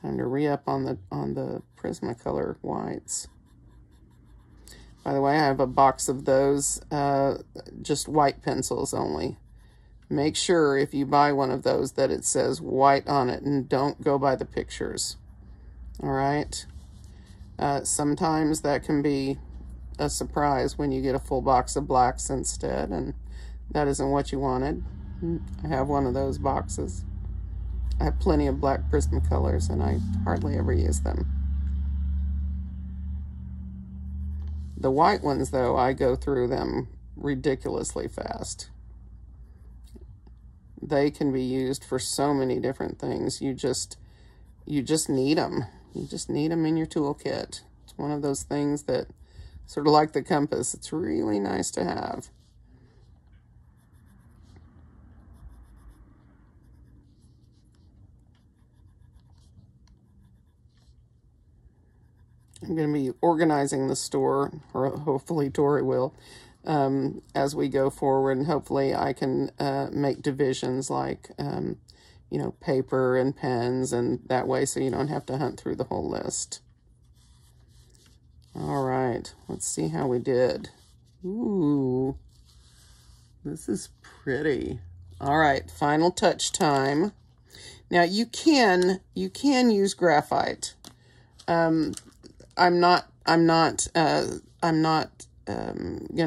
Time to re-up on the Prismacolor whites. By the way, I have a box of those, just white pencils only. Make sure if you buy one of those that it says white on it, and don't go by the pictures. All right? Sometimes that can be a surprise when you get a full box of blacks instead, and that isn't what you wanted. I have one of those boxes. I have plenty of black Prismacolors, and I hardly ever use them. The white ones, though, I go through them ridiculously fast. They can be used for so many different things. You just need them. You just need them in your toolkit. It's one of those things that, sort of like the compass, it's really nice to have. I'm going to be organizing the store, or hopefully Tori will, as we go forward. And hopefully I can make divisions like, you know, paper and pens, and that way so you don't have to hunt through the whole list. All right, let's see how we did. Ooh, this is pretty. All right, final touch time. Now you can use graphite. I'm not gonna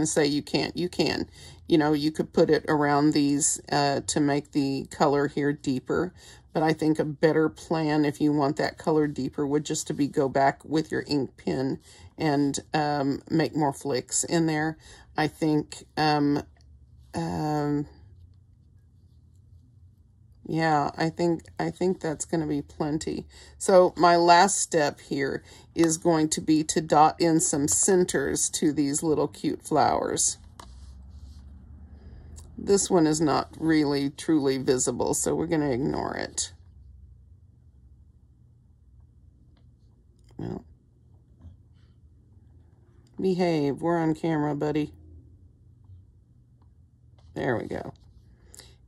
say you can't. You can. You know, you could put it around these to make the color here deeper. But I think a better plan, if you want that color deeper, would just to be go back with your ink pen and make more flicks in there. I think, yeah, I think that's going to be plenty. So my last step here is going to be to dot in some centers to these little cute flowers. This one is not really truly visible, so we're going to ignore it. Well, behave. We're on camera, buddy. There we go.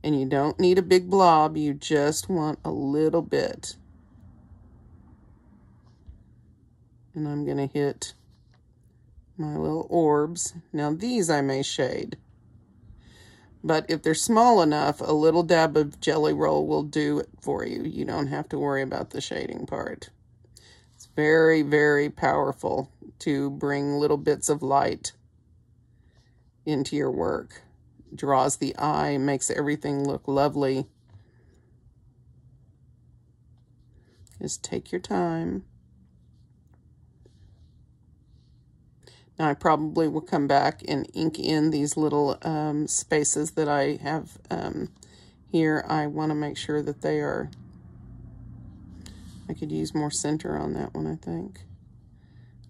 And you don't need a big blob. You just want a little bit. And I'm going to hit my little orbs. Now these I may shade. But if they're small enough, a little dab of Jelly Roll will do it for you. You don't have to worry about the shading part. It's very, very powerful to bring little bits of light into your work. Draws the eye, makes everything look lovely. Just take your time. Now I probably will come back and ink in these little spaces that I have here. I want to make sure that they are, I could use more center on that one, I think.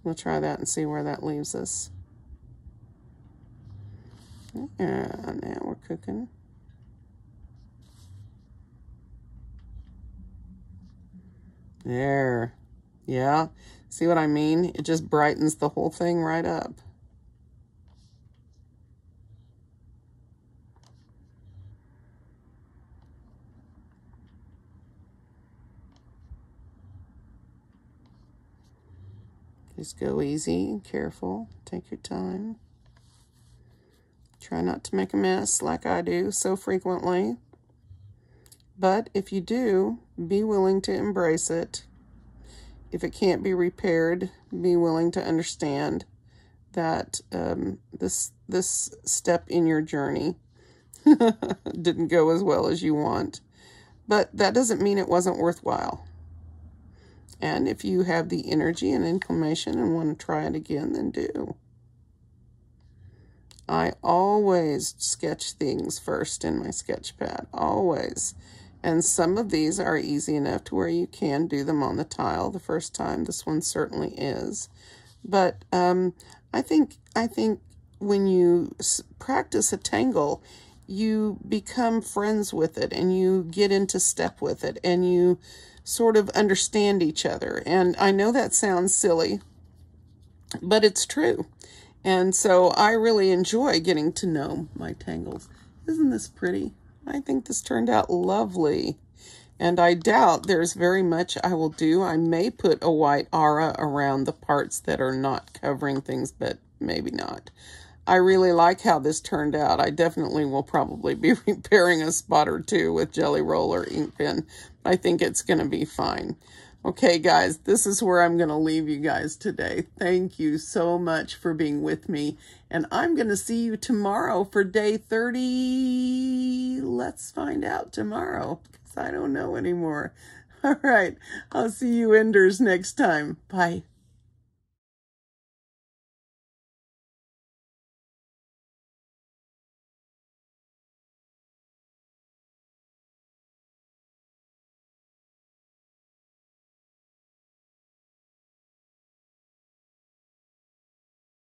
We'll try that and see where that leaves us. Yeah, now we're cooking. There. Yeah. See what I mean? It just brightens the whole thing right up. Just go easy and careful. Take your time. Try not to make a mess like I do so frequently. But if you do, be willing to embrace it. If it can't be repaired, be willing to understand that this step in your journey didn't go as well as you want. But that doesn't mean it wasn't worthwhile. And if you have the energy and inclination and want to try it again, then do. I always sketch things first in my sketch pad, always. And some of these are easy enough to where you can do them on the tile the first time. This one certainly is. But I think when you practice a tangle, you become friends with it and you get into step with it and you sort of understand each other. And I know that sounds silly, but it's true. And so I really enjoy getting to know my tangles. Isn't this pretty? I think this turned out lovely. And I doubt there's very much I will do. I may put a white aura around the parts that are not covering things, but maybe not. I really like how this turned out. I definitely will probably be repairing a spot or two with Jelly Roll or ink pen. I think it's going to be fine. Okay, guys, this is where I'm going to leave you guys today. Thank you so much for being with me. And I'm going to see you tomorrow for day 30. Let's find out tomorrow, because I don't know anymore. All right, I'll see you enders next time. Bye.